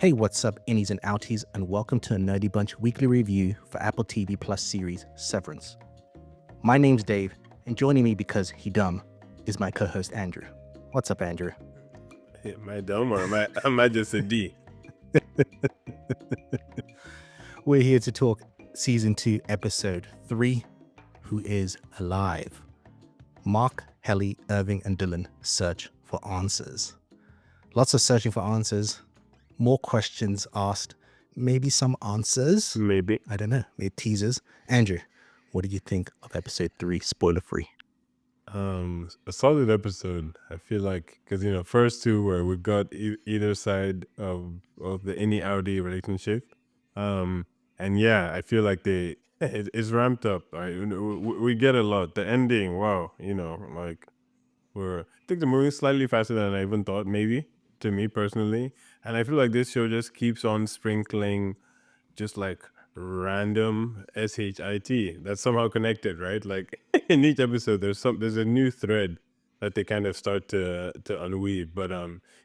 Hey, what's up, innies and outies, and welcome to a Nerdy Bunch weekly review for Apple TV Plus series Severance. My name's Dave, and joining me because he dumb is my co-host Andrew. What's up, Andrew? Am I dumb or am I just a D? We're here to talk season 2, episode 3, Who is Alive? Mark, Helly, Irving, and Dylan search for answers. Lots of searching for answers. More questions asked, maybe some answers. Maybe. I don't know, maybe teasers. Andrew, what did you think of episode 3, spoiler free? A solid episode. I feel like because first two where we got either side of the any Audi relationship, and yeah, I feel like it's ramped up. We get a lot. The ending, wow, like I think they're moving slightly faster than I even thought. Maybe to me personally, and I feel like this show just keeps on sprinkling just like random shit that's somehow connected, right? Like in each episode there's a new thread that they kind of start to unweave. But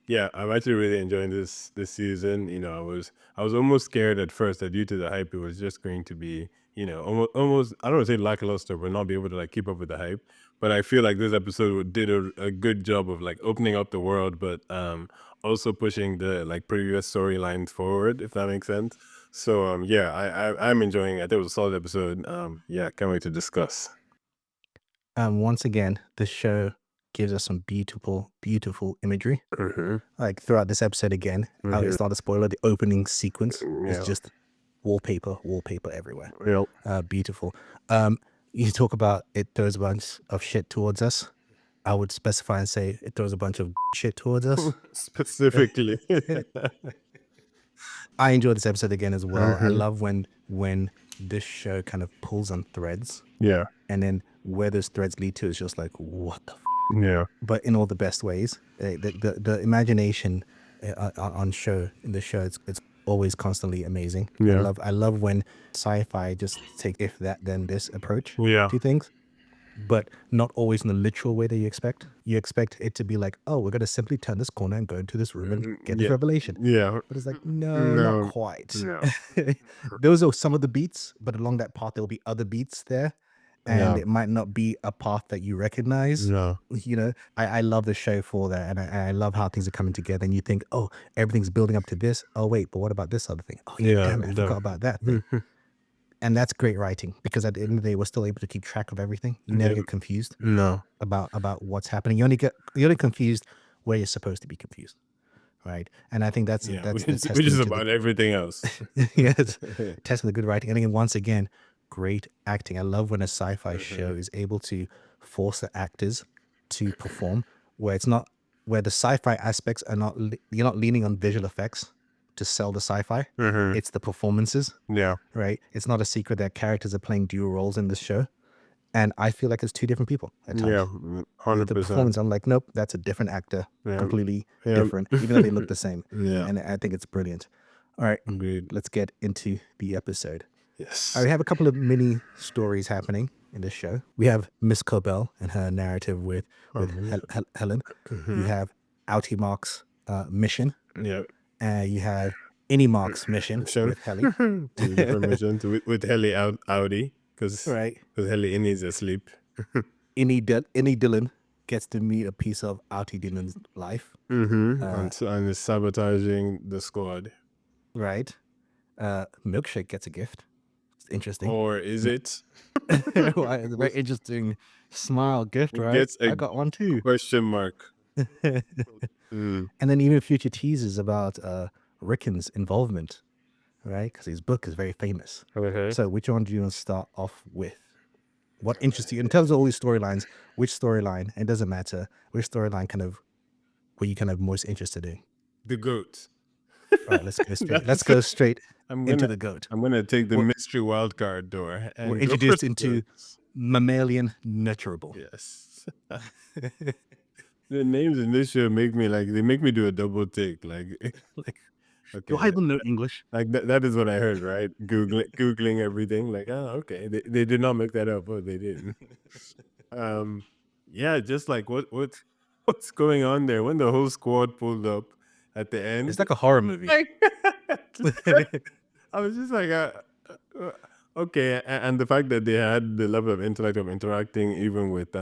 yeah, I'm actually really enjoying this season. I was almost scared at first that due to the hype it was just going to be almost I don't want to say lackluster but not be able to like keep up with the hype. But I feel like this episode did a good job of like opening up the world, but also pushing the like previous storylines forward, if that makes sense. So yeah, I'm enjoying it. I think it was a solid episode. Yeah, can't wait to discuss. Once again, this show gives us some beautiful, beautiful imagery. Like throughout this episode again, it's not a spoiler, the opening sequence is just wallpaper everywhere. Beautiful. You talk about it throws a bunch of shit towards us. I would specify and say it throws a bunch of shit towards us. Specifically. I enjoyed this episode again as well. I love when this show kind of pulls on threads. Yeah. And then where those threads lead to is just like, what the Yeah. But in all the best ways. The imagination in the show, it's always constantly amazing. Yeah. I love when sci-fi just take if that then this approach Yeah. to things, but not always in the literal way that you expect. You expect it to be like, oh, we're gonna simply turn this corner and go into this room and get this revelation. Yeah. But it's like, no, not quite. No. Those are some of the beats, but along that path there'll be other beats there. And it might not be a path that you recognize. No. I love the show for that, and I love how things are coming together. And you think, oh, everything's building up to this. Oh wait, but what about this other thing? Oh yeah, damn it, I forgot about that thing. And that's great writing, because at the end of the day, we're still able to keep track of everything. You never get confused about what's happening. You only confused where you're supposed to be confused, right? And I think that's which is about everything else. Yes, test of the good writing. And again, once again, great acting. I love when a sci-fi show is able to force the actors to perform, where the sci-fi aspects are not you're not leaning on visual effects to sell the sci-fi. It's the performances. Yeah. Right. It's not a secret that characters are playing dual roles in this show, and I feel like it's two different people at times. Yeah, 100%. The performance, I'm like, nope, that's a different actor, completely different, even though they look the same. And I think it's brilliant. All right, let's get into the episode. Yes. We have a couple of mini stories happening in this show. We have Miss Cobell and her narrative with Helen. You have Outie Mark's mission. Yeah. You have Any Mark's mission with Helly. Different missions with Helly Audi, because Helly Innie's asleep. Any Dylan gets to meet a piece of Outie Dylan's life. And is sabotaging the squad. Right. Milkshake gets a gift. It's interesting. Or is it? It's a very interesting smile gift, right? I got one too. Question mark. And then even future teasers about Rickon's involvement, right? Because his book is very famous. So which one do you want to start off with? What interests you in terms of all these storylines? Which storyline? It doesn't matter. Which storyline were you kind of most interested in? The goat. All right, let's go straight into the goat. I'm gonna take the mystery wildcard door. And we're introduced into mammalian nurturable. Yes. The names in this show make me do a double take. Okay, do I even know English? Like that is what I heard, right? Googling everything. Like, oh, okay. They did not make that up. Oh, they didn't. Yeah, just like what's going on there when the whole squad pulled up at the end. It's like a horror movie. I was just like, uh, okay, and the fact that they had the level of intellect of interacting even with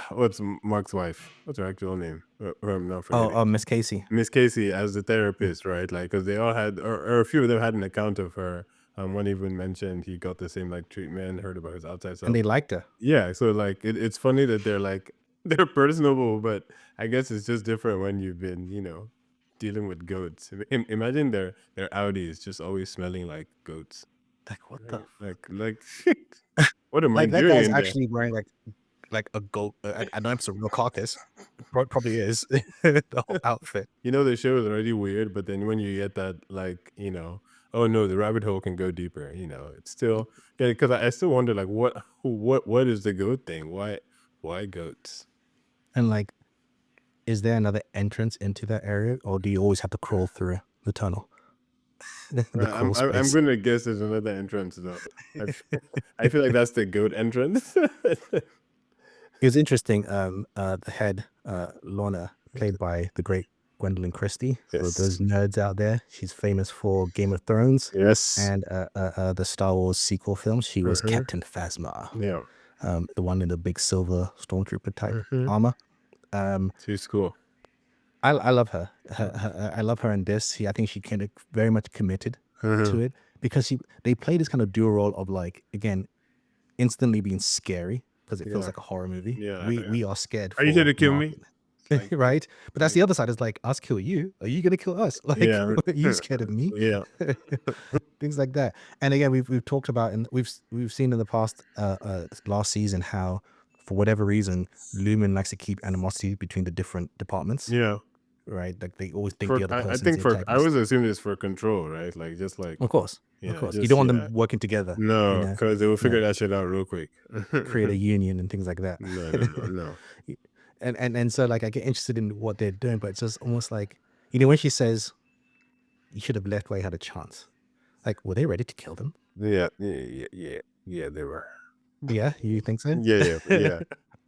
what's Mark's wife? What's her actual name? I'm not forgetting. Miss Casey. Miss Casey as the Mm. therapist, right? Like, because they all had, or a few of them had an account of her. One even mentioned he got the same like treatment, heard about his outside And self. they liked her. Yeah, so like it's funny that they're like they're personable, but I guess it's just different when you've been, dealing with goats. Imagine their Audi is just always smelling like goats. Like, what the? Right? Like what am I Like, that doing guy's in there? actually wearing like a goat. I know it's a real carcass. Probably is the whole outfit. The show is already weird, but then when you get that, like, oh no, the rabbit hole can go deeper. It's still, yeah, because I still wonder, like, what is the goat thing? Why goats? And like, is there another entrance into that area, or do you always have to crawl through the tunnel, the I'm crawl I'm I'm space? gonna guess there's another entrance though. I feel like that's the goat entrance. It was interesting. The head, Lorna, played by the great Gwendolyn Christie. For Yes. those nerds out there, she's famous for Game of Thrones Yes. and the Star Wars sequel films. She was Mhm. Captain Phasma, Yeah. the one in the big silver stormtrooper type Mhm. armor. Um, She's cool. I love her. I love her in this. I think she kind of very much committed to Mhm. it because they play this kind of dual role of, like, again, instantly being scary because it feels Yeah. like a horror movie. Yeah. We are scared Are you here for to kill Mark, me? It's like, right? But that's like the other side. Is like, us kill you. Are you gonna kill us? Like, yeah. are you scared of me? Yeah. Things like that. And again, we've talked about, and we've seen in the past, last season, how for whatever reason Lumen likes to keep animosity between the different departments, Yeah. right? Like, they always think For the other I person's think the for I antagonist. was assuming it's for control, right? Like just like Of course, of yeah, course. You just don't want yeah. them working together. You No, know, because they will figure no, that shit out real quick. create a union and things like that. No, no, no, no. And so, like, I get interested in what they're doing, but it's just almost like, when she says you should have left while you had a chance. Like, were they ready to kill them? Yeah, yeah, yeah, yeah, yeah. They were. Yeah, you think so? Yeah, yeah,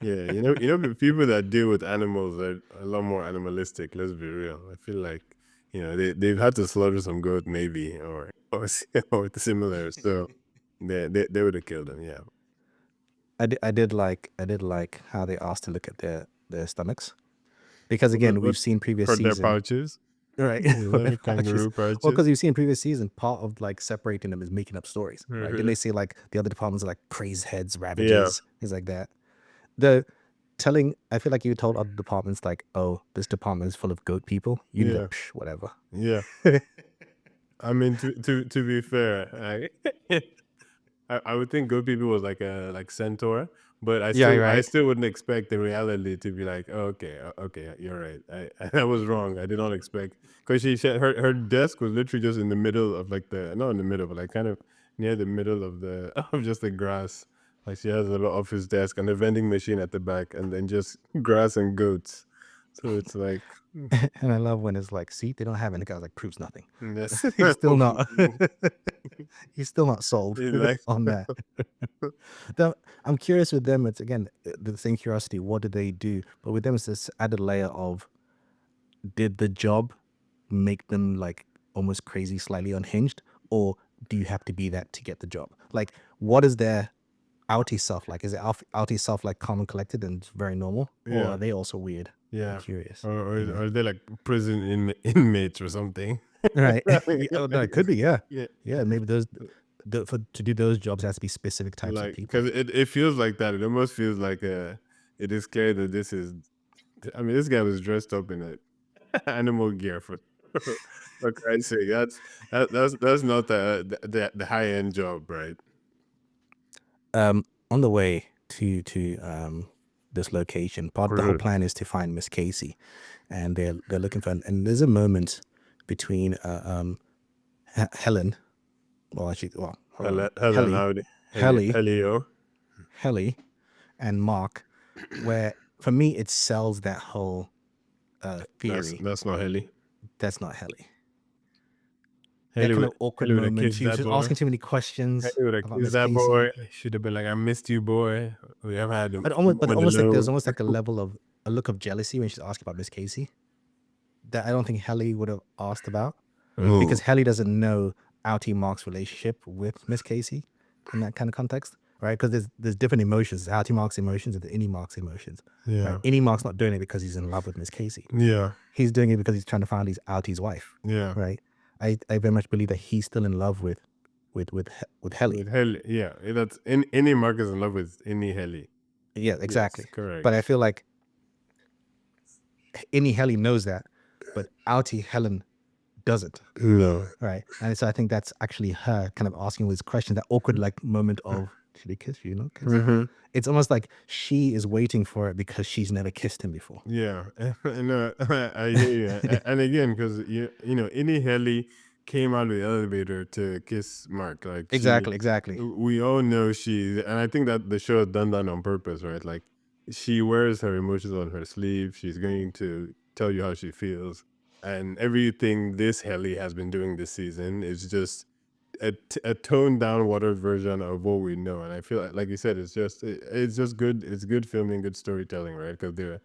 yeah, yeah. The people that deal with animals are a lot more animalistic. Let's be real. I feel like they've had to slaughter some goat maybe or similar. So they would have killed them. Yeah. I did like how they asked to look at their stomachs, because again, What we've seen previous for their season, pouches? right? For their Little pouches. kangaroo Well, pouches. because you've seen previous season, part of like separating them is making up stories, right? Didn't Mhm. they say like the other departments are like crazed heads, Yeah, ravages, things like that? The telling, I feel like you told other departments, like, oh, this department is full of goat people. You'd go, yeah, psh, whatever. yeah. I mean, to be fair, I would think good people was like a centaur, but I Yeah, still I right. still wouldn't expect the reality to be like, oh, okay, okay, you're right. I was wrong. I did not expect, because she said her desk was literally just in the middle of like the not in the middle, but like kind of near the middle of the of just the grass. Like she has a little office desk and a vending machine at the back, and then just grass and goats. So it's like, And I love when it's like, see, they don't have it. And the guy's like, proves nothing. yes, He's still not. He's still not sold It's like on that. I'm curious with them. It's again the same curiosity. What did they do? But with them, it's this added layer of, did the job make them like almost crazy, slightly unhinged, or do you have to be that to get the job? Like, what is their outie self like? Is it outie self like calm and collected and very normal, or yeah. are they also weird? I'm Yeah. curious. Or are they like prison inmates or something? Right. Like, Oh, no, it could be. Yeah. yeah. Yeah. Maybe to do those jobs has to be specific types of Like, people. because it feels like that. It almost feels like it is clear that this is. I mean, this guy was dressed up in a animal gear for Christ's sake. That's not the high end job, right? On the way to this location, part of the whole Mhm. plan is to find Miss Casey, and they're looking for, and there's a moment between Helen, well, actually, well, hold on, Helen Howdy, Helio. Helly, and Mark, where for me it sells that whole theory. That's not Heli. That's not Helly. That Heli kind would of awkward Heli would have moment. kissed She was that just boy. asking too many questions He would have about kissed Miss that boy. Casey. Should have been like, I missed you, boy. We haven't had a But moment almost like there's alone. almost like a look of jealousy when she's asking about Miss Casey that I don't think Helly would have asked about. because Helly doesn't know Outie Mark's relationship with Miss Casey in that kind of context, right? Because there's different emotions, Outie Mark's emotions and the Innie Mark's emotions. Yeah. Right? Innie Mark's not doing it because he's in love with Miss Casey. Yeah. He's doing it because he's trying to find Outie's wife. Yeah. Right? I very much believe that he's still in love with Helly. With Helly, yeah. That's any Mark is in love with any Helly. Yeah, exactly. Yes, correct. But I feel like Innie Helly knows that, but Outie Helen doesn't. No. Right. And so I think that's actually her kind of asking this question, that awkward like moment of, should he kiss you? Not kiss? It's almost like she is waiting for it because she's never kissed him before. Yeah. No, I hear you. And again, because you know, Innie Helly came out of the elevator to kiss Mark. Like Exactly. We all know and I think that the show has done that on purpose, right? Like she wears her emotions on her sleeve. She's going to tell you how she feels. And everything this Helly has been doing this season is just a toned down, watered version of what we know. And I feel like you said, it's just good. It's good filming, good storytelling, right? Because they're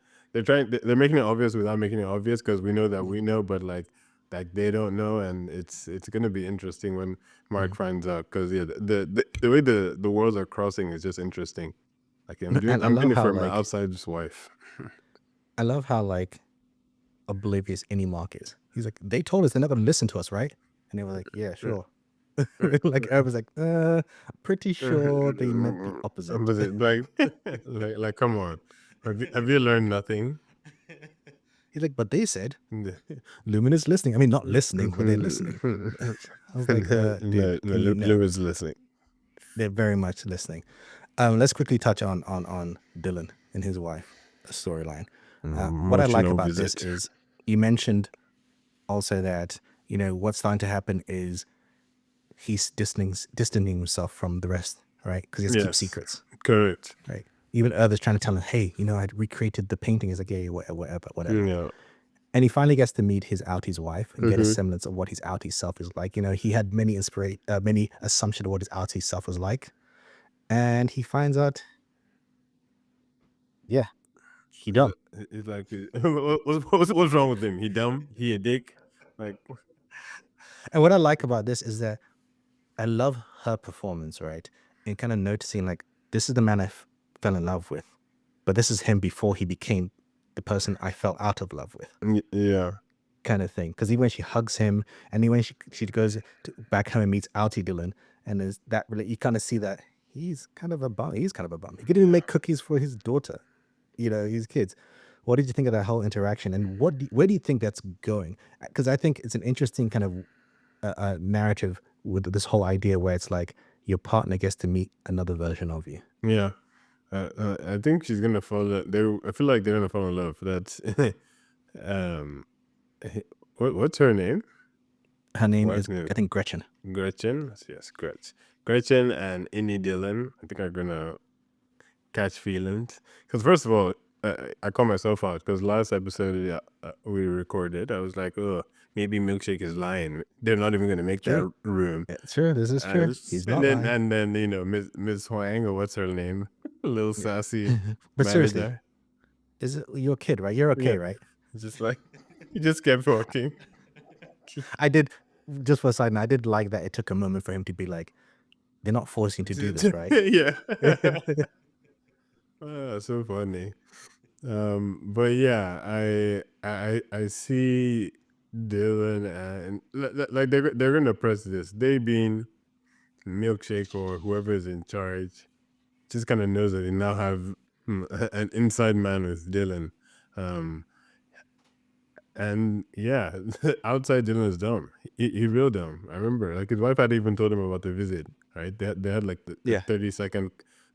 making it obvious without making it obvious, because we know that we know, but like they don't know, and it's gonna be interesting when Mark finds out, because the way the worlds are crossing is just interesting. Like I'm doing it for my outsider's wife. I love how like oblivious Innie Mark is. He's like, they told us they're not going to listen to us, right? And they were like, yeah, sure. Like I was like, pretty sure they meant the opposite. Like come on, have you learned nothing? He's like, but they said Lumen is listening. I mean, not listening, but they're listening. I was like, dude, Lumen's listening. They're very much listening. Let's quickly touch on Dylan and his wife storyline. What I like about this is you mentioned also that, you know, what's starting to happen is he's distancing himself from the rest, right? Because he has to keep secrets. Correct. Right. Even others trying to tell him, hey, you know, I recreated the painting. He's like, yeah, whatever. Yeah. And he finally gets to meet his Outie's wife and get a semblance of what his Outie's self is like. You know, he had many assumptions of what his Outie's self was like. And he finds out, yeah, he dumb. It's like, what's wrong with him? He dumb? He a dick? Like, and what I like about this is that I love her performance, right? And kind of noticing like, this is the man I fell in love with, but this is him before he became the person I fell out of love with. Yeah. Kind of thing. Because even when she hugs him, and even when she goes back home and meets Outie Dylan, and there's that, you kind of see that he's kind of a bum. He could even make cookies for his daughter, you know, his kids. What did you think of that whole interaction, and where do you think that's going? Because I think it's an interesting kind of narrative with this whole idea where it's like your partner gets to meet another version of you. Yeah. I think she's gonna fall. I feel like they're gonna fall in love. That's what's her name? Her name is, I think, Gretchen. Gretchen, yes, Gretchen and Innie Dylan, I think, are gonna catch feelings. Because first of all, I call myself out, because last episode we recorded, I was like, oh, maybe Milkshake is lying. They're not even gonna make that room. Sure, this is true. He's not lying. And then you know, Miss Huang, or what's her name, a little sassy. But seriously, is it your kid, right? You're okay, right? Just like he just kept walking. I did, just for a side note, I did like that it took a moment for him to be like, they're not forcing you to do this, right? Yeah. So funny. But yeah, I see Dylan, and like they're gonna press this. They being Milkshake or whoever is in charge, just kind of knows that they now have an inside man with Dylan. And yeah, outside Dylan is dumb. He real dumb. I remember, like, his wife had even told him about the visit, right? They had like the 30-second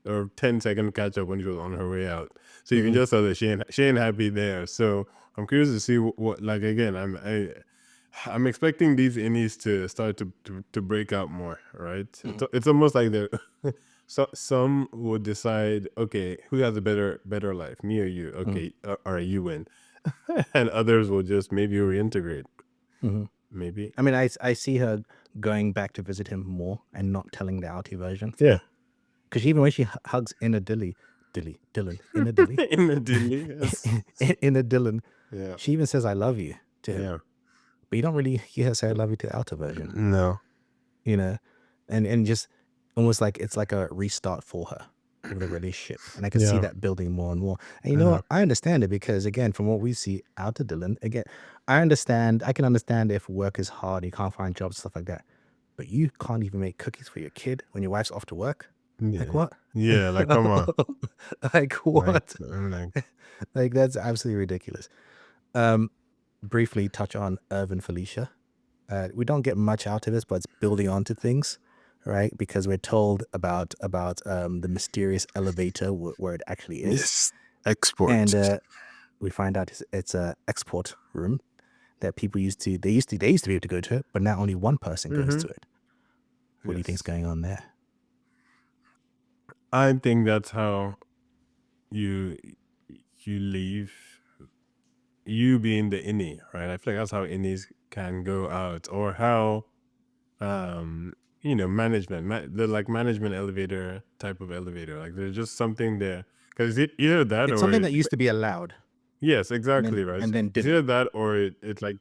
or 10-second catch up when she was on her way out. So you can just tell that she ain't happy there. So I'm curious to see what like, again, I'm expecting these innies to start to break out more, right? It's almost like they're so some would decide, okay, who has a better life, me or you? Okay, all right, you win. And others will just maybe reintegrate. Maybe. I mean, I see her going back to visit him more and not telling the Outie version. Yeah. Because even when she hugs Dylan, Yes. Dylan, Yeah. she even says, I love you to him. Yeah. but you don't really hear her say "I love you" to the outer version. No. You know, and just almost like it's like a restart for her of the relationship, and I could see Yeah. that building more and more. And you know what? I understand it because again, from what we see out of Dylan, again, I can understand if work is hard, you can't find jobs, stuff like that. But you can't even make cookies for your kid when your wife's off to work. Like Yeah. what? Yeah, like come on. Like Like what? I'm like Like that's absolutely ridiculous. Briefly touch on Irv and Felicia. We don't get much out of this, but it's building onto things, right? Because we're told about the mysterious elevator where it actually is, yes. Export. and we find out it's a export room that people used to be able to go to it, but now only one person goes to it. What do you think's going on there? I think that's how you leave, you being the innie, right? I feel like that's how innies can go out, or how management, the like management elevator type of elevator, like there's just something there, because either that It's or something that used to be allowed, yes, and exactly, right. then It's didn't. either that or it like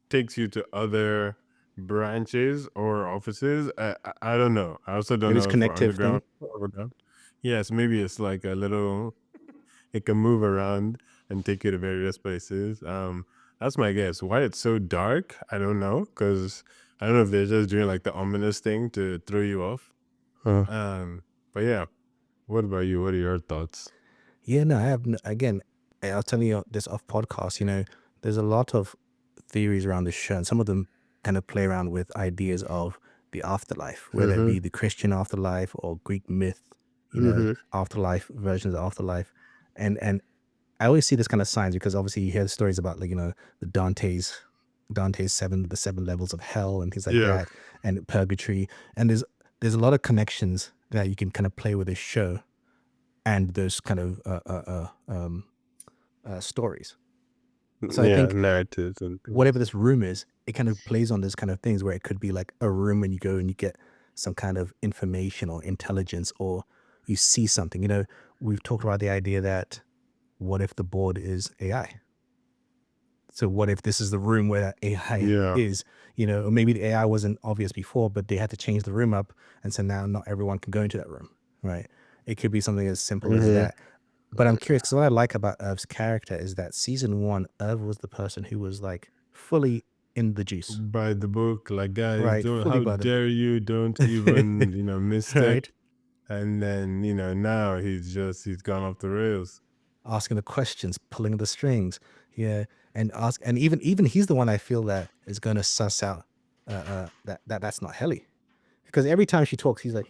takes you to other branches or offices. I don't know. I also don't Maybe it's know for connective underground. thing. Yes, maybe it's like a little. It can move around and take you to various places. That's my guess. Why it's so dark, I don't know, because I don't know if they're just doing like the ominous thing to throw you off. But yeah, what about you? What are your thoughts? Yeah, no, I have again. I'll tell you this off podcast. There's a lot of theories around this show, and some of them kind of play around with ideas of the afterlife, whether it be the Christian afterlife or Greek myth, afterlife versions of afterlife, and I always see this kind of signs because obviously you hear the stories about like the Dante's the seven levels of hell and things like Yeah. that, and purgatory, and there's a lot of connections that you can kind of play with this show and those kind of stories. So I think narratives and things. whatever this room is, it kind of plays on those kind of things where it could be like a room and you go and you get some kind of information or intelligence or you see something. We've talked about the idea that what if the board is AI? So what if this is the room where that AI is, or maybe the AI wasn't obvious before, but they had to change the room up. And so now not everyone can go into that room, right? It could be something as simple as that. But I'm curious because what I like about Irv's character is that season 1, Irv was the person who was like fully in the juice, By the book, like guys, right? don't, Fully how by the dare you, don't even mistake. right? And then now he's gone off the rails. Asking the questions, pulling the strings, yeah, and even he's the one I feel that is going to suss out that's not Helly, because every time she talks, he's like,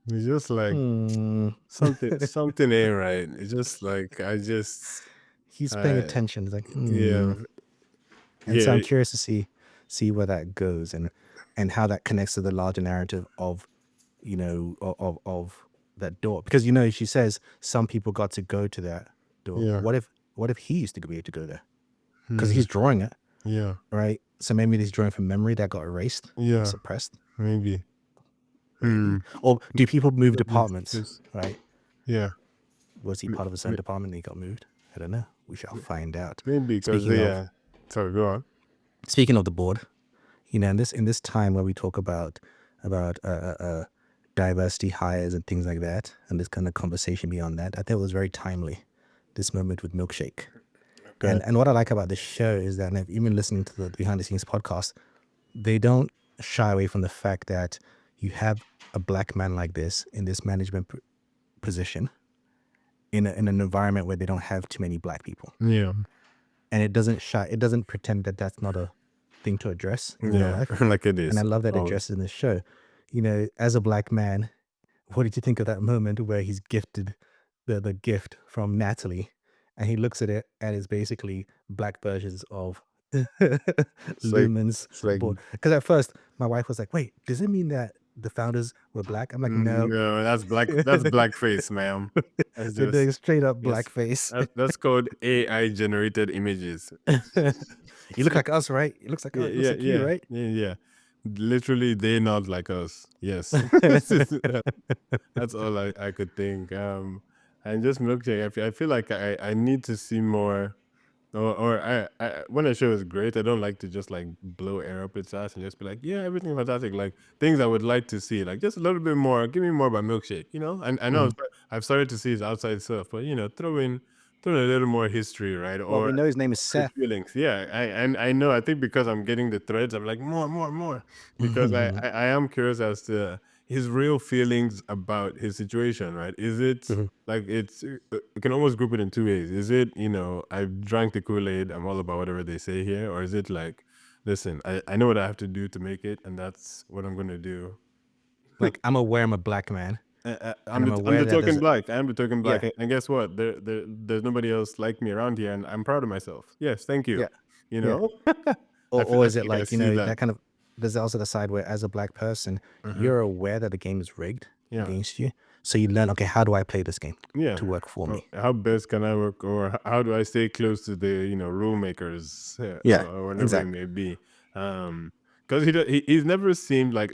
He's just like something ain't right. It's just like he's paying attention. He's like, yeah. And so I'm curious to see where that goes and how that connects to the larger narrative of of that door, because she says some people got to go to that door. Yeah. What if he used to be able to go there because he's drawing it, Yeah. right? So maybe he's drawing from memory that got erased, Yeah. suppressed, Maybe. Or do people move departments, right? Yeah. Was he part of a certain department and he got moved? I don't know. We shall find out. Maybe because sorry, go on. Speaking of the board, in this time where we talk about diversity hires and things like that, and this kind of conversation beyond that, I think it was very timely, this moment with Milkshake. Okay. And what I like about this show is that, and even listening to the behind the scenes podcast, they don't shy away from the fact that you have a black man like this in this management position in an environment where they don't have too many black people. Yeah. And it doesn't pretend that that's not a thing to address in real life. Like it is. And I love that it addresses in this show. As a black man, what did you think of that moment where he's gifted the gift from Natalie, and he looks at it and it's basically black versions of Lumen's board? Because at first my wife was like, "Wait, does it mean that the founders were black?" I'm like, "No, no, that's black. That's blackface, ma'am. That's They're doing straight up blackface." That's called AI generated images. You look like us, right? It looks like us. It looks like you, right? Yeah. Literally, they're not like us. Yes. That's all I could think. And just Milkshake, I feel like I need to see more Or when a show is great, I don't like to just like blow air up its ass and just be like, yeah, everything's fantastic. Like things I would like to see, like just a little bit more. Give me more about Milkshake, you know. And I know Mhm. I've started to see his outside stuff, but you know, throw in a little more history, right? Well, Or we know his name is his Seth. feelings. Yeah, I know. I think because I'm getting the threads, I'm like more, because I am curious as to his real feelings about his situation, right? Is it Mhm. like you can almost group it in two ways. Is it, you know, I've drank the Kool-Aid, I'm all about whatever they say here, or is it like, listen, I know what I have to do to make it, and that's what I'm gonna do. Like, I'm aware I'm a black man, and I'm I'm aware the that there's token a black. I am the token black, yeah, and guess what? There's nobody else like me around here, and I'm proud of myself. Yes, thank you. yeah, You yeah. know, Or I is feel it like I like, see that. that kind of there's also the side where as a black person, Hmm. you're aware that the game is rigged Yeah. against you. So you learn, okay, how do I play this game Yeah. to work for Or me? how best can I work, or how do I stay close to the, you know, rule makers, Yeah, or whatever it exactly. may be. Because he's never seemed like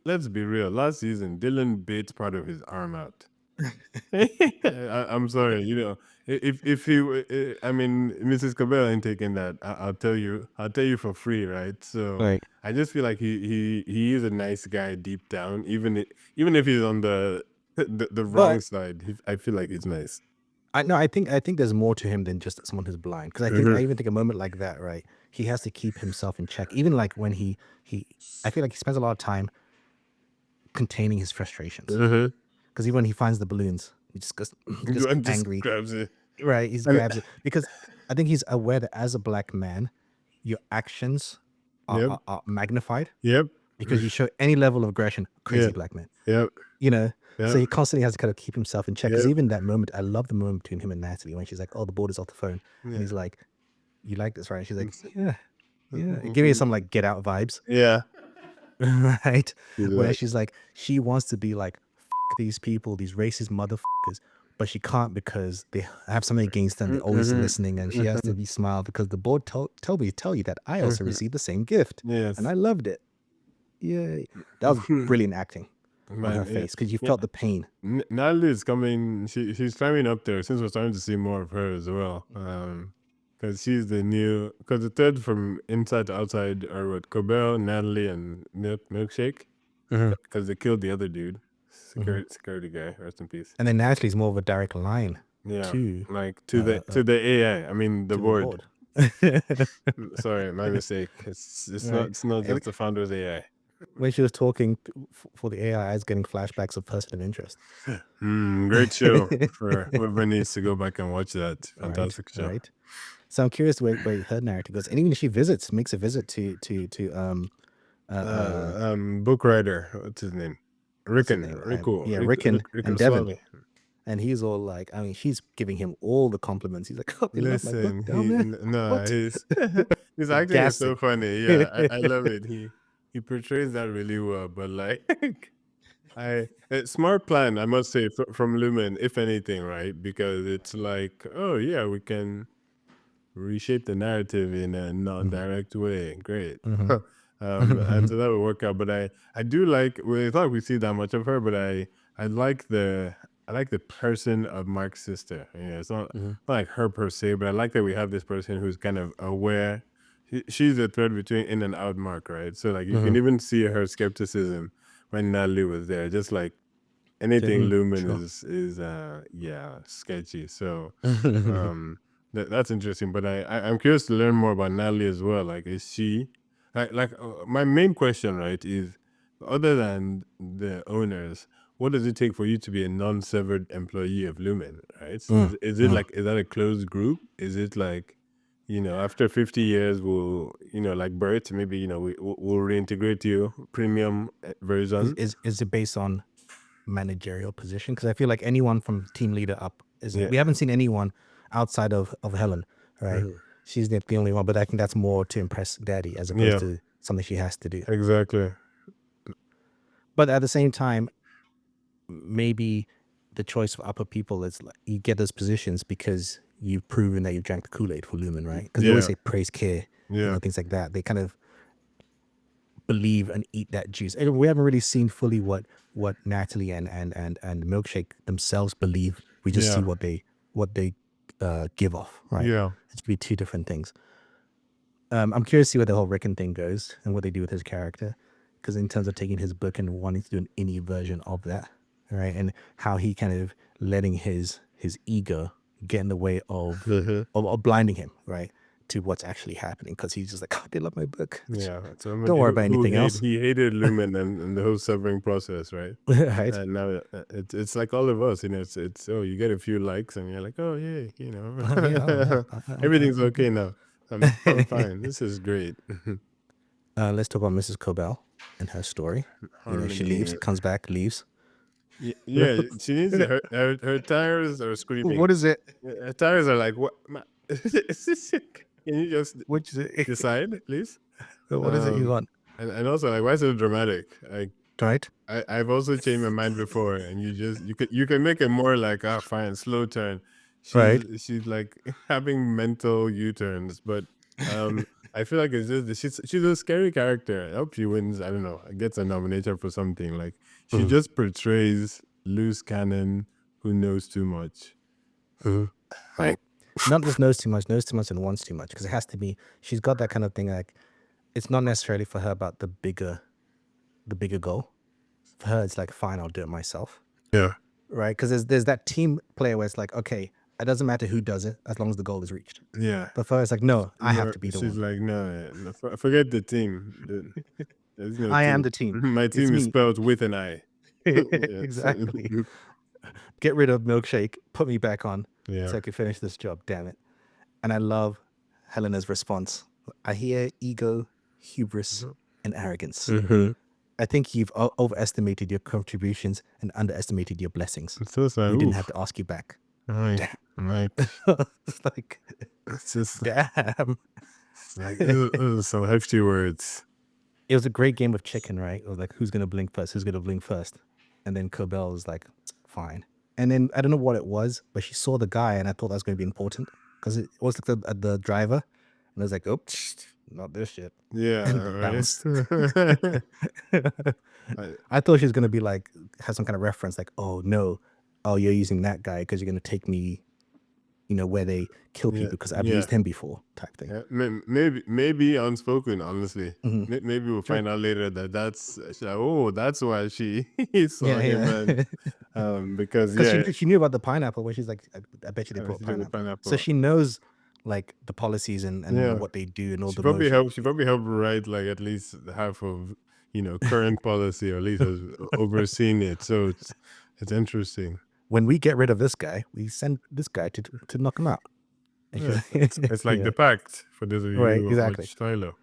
let's be real. Last season, Dylan bit part of his arm out. I'm sorry, you know, if he, I mean, Mrs. Cabell ain't taking that. I'll tell you for free, right? So Right. I just feel like he is a nice guy deep down, even if he's on the wrong But side. I feel like he's nice. I think there's more to him than just someone who's blind. Because I Mhm. even think a moment like that, right? He has to keep himself in check. Even like when he I feel like he spends a lot of time containing his frustrations. Mhm. Because even when he finds the balloons, he just goes he gets And just angry. grabs it. Right. He And grabs it. Because I think he's aware that as a black man, your actions are, yep, are magnified yep, because you show any level of aggression, yeah, crazy black man. yep, You know? So yep, he constantly has to kind of keep himself in check. Because yep, even that moment, I love the moment between him and Natalie when she's like, "Oh, the board is off the phone," and yeah. he's like, "You like this, right?" And she's like, It's- "Yeah, yeah." Give me some like Get Out vibes, Yeah. right? He's Where like, she's like, she wants to be like, "F these people, these racist motherfuckers," but she can't because they have something against them. They're always mhm, listening, and she has to mhm, be smiled because the board told me to tell you that I also mhm. received the same gift, and Yes. I loved it. Yay! That was brilliant acting on her Man, yeah, face because you yeah. felt the pain. Natalie is coming. She's climbing up there since we're starting to see more of her as well. Because she's the new. Because the third from inside to outside are what, Cobell, Natalie, and Milkshake. Mhm, Because they killed the other dude, mhm. security guy. Rest in peace. And then Natalie's more of a direct line Yeah, to like uh, uh, to the AI. I mean the to the board. board. Sorry, my mistake. Right. it's not Every, just the founder's AI. when she was talking for the AI, I was getting flashbacks of Person of Interest. Great show for whoever needs to go back and watch that. Right, Fantastic show. right. So I'm curious where her narrative goes. And even if she makes a visit to Book writer. What's his name? what's his name? Yeah, Rickon and Rickon Devon. Swally. And he's all like, I mean, she's giving him all the compliments. He's like, "Oh, they love my book Listen, down there." no, What? his The acting is gassing. so funny. Yeah, I love it. He portrays that really well. But like, smart plan, I must say, from Lumen, if anything, right? Because it's like, oh yeah, we can reshape the narrative in a Mhm, non-direct way. Great. mhm, And mhm, so that would work out. But I do like, well, it's not like we see that much of her, but I like I like the person of Mark's sister. Yeah, it's mhm, not like her per se, but I like that we have this person who's kind of aware. She's a thread between in and out Mark, right? So like you can mhm. even see her skepticism when Natalie was there. Just like anything Lumen Sure. is yeah, sketchy. So that's interesting. But I'm curious to learn more about Natalie as well. Like, is she my main question, right, is other than the owners, what does it take for you to be a non-severed employee of Lumen, right? Mm, Is it mm. like, is that a closed group? Is it like, you know, after 50 years, we'll, you know, like Bert, maybe, you know, we'll reintegrate you premium Is version? is is it based on managerial position? Because I feel like anyone from team leader up isn't. Yeah. We haven't seen anyone outside of Helen, right? Mhm. She's the only one, but I think that's more to impress Daddy as opposed Yeah, to something she has to do. exactly. But at the same time, maybe the choice for upper people is like you get those positions because you've proven that you've drank the Kool-Aid for Lumen, right? Because they always Yeah, say praise care, yeah, things like that. They kind of believe and eat that juice. And we haven't really seen fully what Natalie and Milkshake themselves believe. We just see yeah, what they give off, right? yeah. It could be two different things. I'm curious to see where the whole Rickon thing goes and what they do with his character, because in terms of taking his book and wanting to do an indie version of that, right, and how he kind of letting his ego get in the way of blinding him, right, to what's actually happening, because he's just like, oh, they love my book. Yeah, so Don't worry about anything else. He hated Lumen and the whole severing process, right? Right. And now it's like all of us, you know. It's oh, you get a few likes and you're like, oh yay, you know, everything's okay now. I'm fine. This is great. Let's talk about Mrs. Cobell and her story. You know, she leaves, comes back, leaves. Yeah, she needs her tires are screaming. What is it? Her tires are like, what? Can you just Which is it? decide, please? What is it you want? And also, like, why is it dramatic? Like, Right. I've also changed my mind before, and you can make it more like, ah, fine, slow turn. She's like having mental U-turns, but I feel like it's just she's a scary character. I hope she wins. I don't know, gets a nomination for something. Like she just portrays loose cannon who knows too much. Right. Not just knows too much and wants too much, because it has to be. She's got that kind of thing. Like, it's not necessarily for her about the bigger goal. For her, it's like, fine, I'll do it myself. Yeah. Right. Because there's that team player where it's like, okay, it doesn't matter who does it as long as the goal is reached. Yeah. But for her, it's like, no, I have to be the one. She's like, no, forget the team. There's no I team. am the team. My team is spelled with an I. Exactly. Get rid of Milkshake, put me back on, so I can finish this job, damn it. And I love Helena's response. I hear ego, hubris, and arrogance. I think you've overestimated your contributions and underestimated your blessings. So like, we didn't have to ask you back. Right. It's like, it's just damn. It's like some hefty words. It was a great game of chicken, right? It was like, who's gonna blink first? Who's gonna blink first? And then Cobell was like, fine. And then I don't know what it was, but she saw the guy, and I thought that was going to be important, because it was like the driver, and I was like, oh, not this shit. Yeah, right. I thought she was going to be like, have some kind of reference, like, oh no, oh, you're using that guy because you're going to take me, you know, where they kill people because I've used him before, type thing. Yeah, maybe unspoken, honestly. Maybe we'll find out later that that's why she saw him. And, because she knew about the pineapple, where she's like, I bet you they brought pineapple. So she knows like the policies and what they do and all the motion. She probably helped write like at least half of, you know, current policy, or at least has overseen it. So it's interesting. When we get rid of this guy, we send this guy to knock him out. Yeah, it's like the pact for those of you who watch Tyler.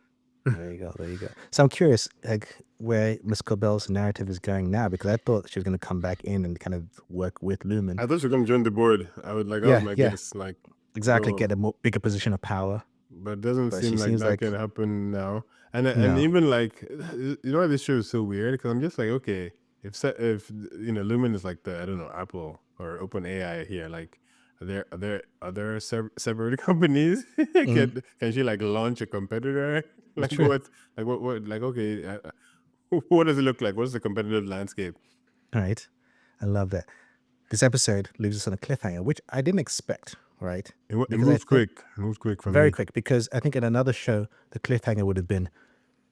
There you go. So I'm curious, like, where Miss Cobell's narrative is going now, because I thought she was going to come back in and kind of work with Lumen. I thought she was going to join the board. I would like, oh my goodness, like exactly, get a bigger position of power. But it doesn't seem like that can happen now. And even like, you know why this show is so weird? Because I'm just like, okay, if you know, Lumen is like the, I don't know, Apple or OpenAI here, like, are there other separate companies? Can she like launch a competitor? Like what? Like okay, what does it look like? What's the competitive landscape? Right, I love that. This episode leaves us on a cliffhanger, which I didn't expect. Right, it moves quick. It moves quick for me. Very quick, because I think in another show the cliffhanger would have been,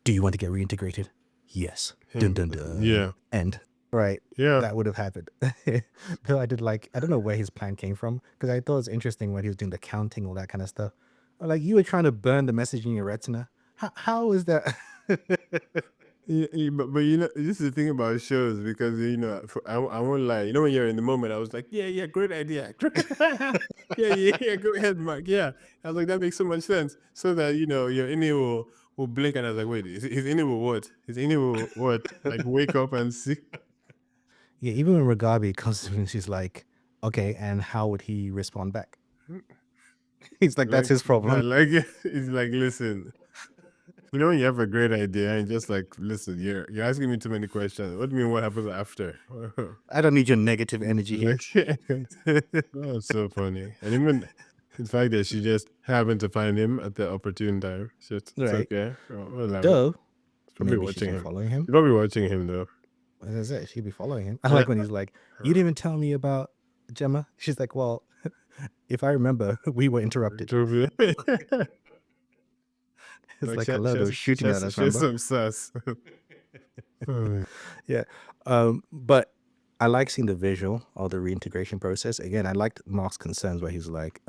"Do you want to get reintegrated?" Yes. Dun dun dun. Yeah. End. Right. Yeah. That would have happened. Though I did like, I don't know where his plan came from, because I thought it was interesting when he was doing the counting, all that kind of stuff. Like, you were trying to burn the message in your retina. How is that? Yeah, but you know, this is the thing about shows, because you know, I won't lie. You know, when you're in the moment, I was like, yeah, great idea. yeah, go ahead, Mark. Yeah, I was like, that makes so much sense. So that, you know, your innie will blink, and I was like, wait, his innie will what? His innie will what? Like, wake up and see. Yeah, even when Ragabi comes to him, she's like, okay, and how would he respond back? He's like, that's his problem. Like, he's like, listen. You know, when you have a great idea and just like, listen, you're asking me too many questions. What do you mean, what happens after? I don't need your negative energy here. Oh, it's so funny. And even the fact that she just happened to find him at the opportune time. So it's okay. Duh. Probably watching him. Following him. She's probably watching him though. As I say, she'd be following him. I like when he's like, you didn't even tell me about Gemma. She's like, well, If I remember, we were interrupted. It's like hello, they were shooting at us, She's remember? some sus. Yeah. But I like seeing the visual of the reintegration process. Again, I liked Mark's concerns where he's like,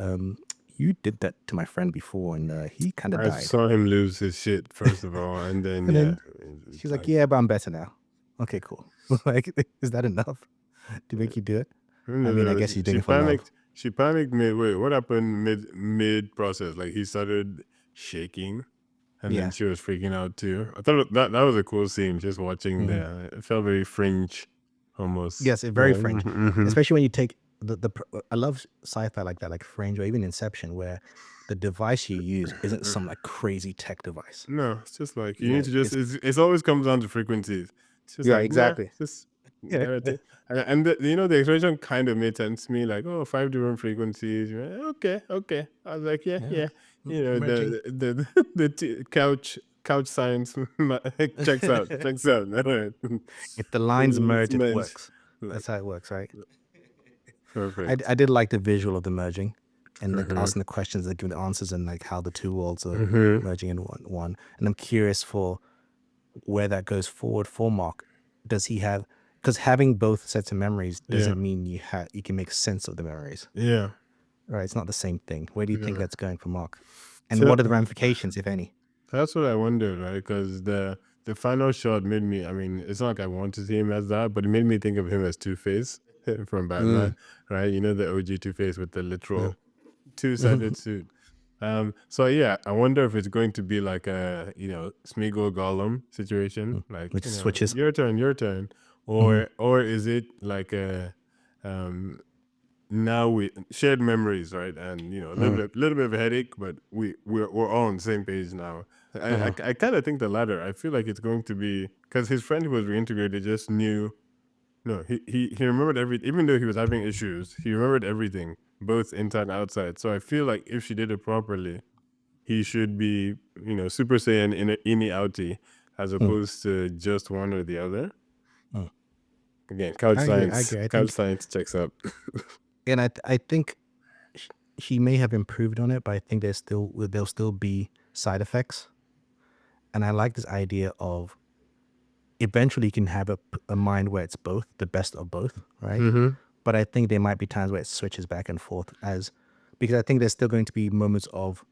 you did that to my friend before and he kind of I died. saw him lose his shit first of all, and then And then it's she's like, yeah, but I'm better now. Okay, cool. Like, is that enough to make you do it? I mean, I guess he's doing she it for love. panicked. She panicked mid. Wait, what happened mid process? Like he started shaking, and then Yeah. she was freaking out too. I thought that was a cool scene. Just watching there, it felt very Fringe, almost. Yes, it's very Fringe, especially when you take I love sci-fi like that, like Fringe or even Inception, where the device you use isn't some like crazy tech device. No, it's just like you You need know, to just. It's always comes down to frequencies. It's just yeah, like exactly. just Yeah. and the expression kind of made sense to me. Like, oh, 5 different frequencies. Okay. I was like, yeah. Merging. The couch science checks out. If the lines It's merge, it meant works. like That's how it works, right? perfect. I did like the visual of the merging and like asking the questions and giving the answers and like how the two worlds are merging in one. And I'm curious for where that goes forward for Mark. Does he have, because having both sets of memories doesn't mean you can make sense of the memories. Yeah. Right, it's not the same thing. Where do you think that's going for Mark? And So- what are the ramifications, if any? That's what I wondered, right? Because the final shot made me. I mean, it's not like I want to see him as that, but it made me think of him as Two-Face from Batman, right? You know, the OG Two-Face with the literal two-sided suit. So yeah, I wonder if it's going to be like a Smeagol Gollum situation, like Which switches. your turn, or is it like a now we shared memories, right? And a little bit of a headache, but we're all on the same page now. I kind of think the latter. I feel like it's going to be because his friend who was reintegrated just knew. No, he remembered everything. Even though he was having issues, he remembered everything, both inside and outside. So I feel like if she did it properly, he should be Super Saiyan in any outie, as opposed to just one or the other. Again, couch I science. agree. I Couch think, science checks out. and I think she may have improved on it, but I think there'll still be side effects. And I like this idea of eventually you can have a mind where it's both, the best of both, right? But I think there might be times where it switches back and forth because I think there's still going to be moments of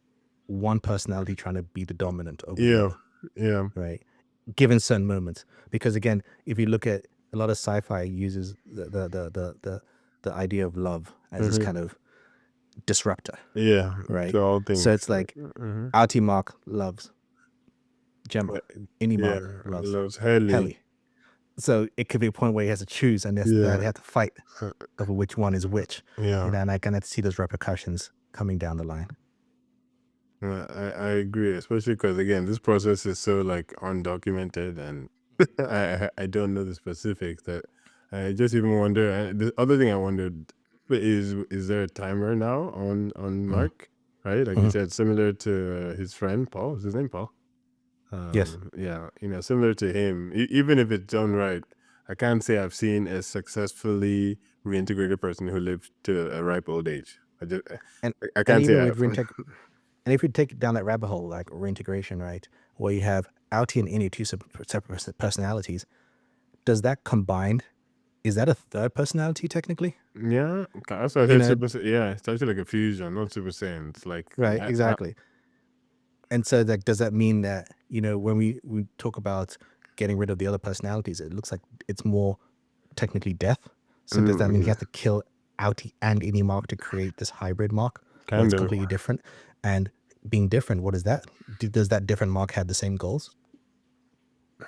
one personality trying to be the dominant over the other. Yeah. Right. Given certain moments. Because again, if you look at a lot of sci-fi uses the idea of love as this kind of disruptor. Yeah. Right. To all things. So it's like Outie Mark loves Gemma. Any Mark loves Helly. So it could be a point where he has to choose and they have to fight over which one is which. Yeah. And I can see those repercussions coming down the line. I agree, especially because again, this process is so like undocumented, and I don't know the specifics. That I just even wonder. And the other thing I wondered is there a timer now on Mark? Right, like you said, similar to his friend Paul. Is his name Paul? Yes. Yeah, similar to him. Even if it's done right, I can't say I've seen a successfully reintegrated person who lived to a ripe old age. I can't say I have. And if you take it down that rabbit hole, like reintegration, right, where you have Outie and Innie, two separate personalities, does that combined? Is that a third personality technically? Yeah, that's what I said. Super Saiyan. Yeah, it's actually like a fusion, not Super Saiyan. It's like right, exactly. And so, like, does that mean that when we talk about getting rid of the other personalities, it looks like it's more technically death? So does that mean he has to kill Outie and Innie Mark to create this hybrid Mark? Where it's completely different. And being different, what is that? Does that different Mark have the same goals? I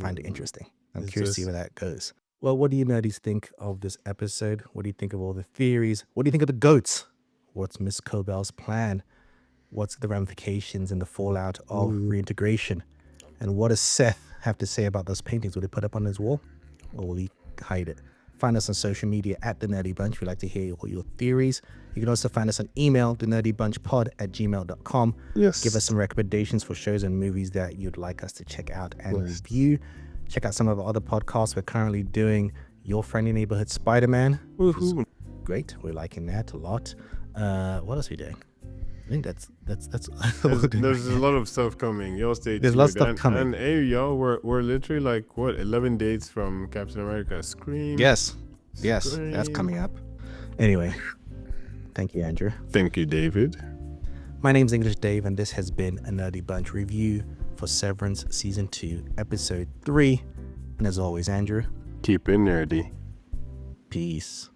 find it interesting. I'm curious to see where that goes. Well, what do you nerdies think of this episode? What do you think of all the theories? What do you think of the goats? What's Miss Cobell's plan? What's the ramifications and the fallout of reintegration? And what does Seth have to say about those paintings? Will he put up on his wall or will he hide it? Find us on social media at The Nerdy Bunch. We'd like to hear all your theories. You can also find us on email, thenerdybunchpod@gmail.com. Yes. Give us some recommendations for shows and movies that you'd like us to check out and review. Check out some of our other podcasts. We're currently doing Your Friendly Neighborhood Spider-Man. great. We're liking that a lot. What else are we doing? I think that's There's a lot of stuff coming. Y'all stay There's tuned. lots of stuff coming. And hey, y'all, we're literally like what 11 days from Captain America. Scream. Yes, that's coming up. Anyway, thank you, Andrew. Thank you, David. My name's English Dave, and this has been a Nerdy Bunch review for Severance Season 2, Episode 3. And as always, Andrew, Keep it nerdy. peace.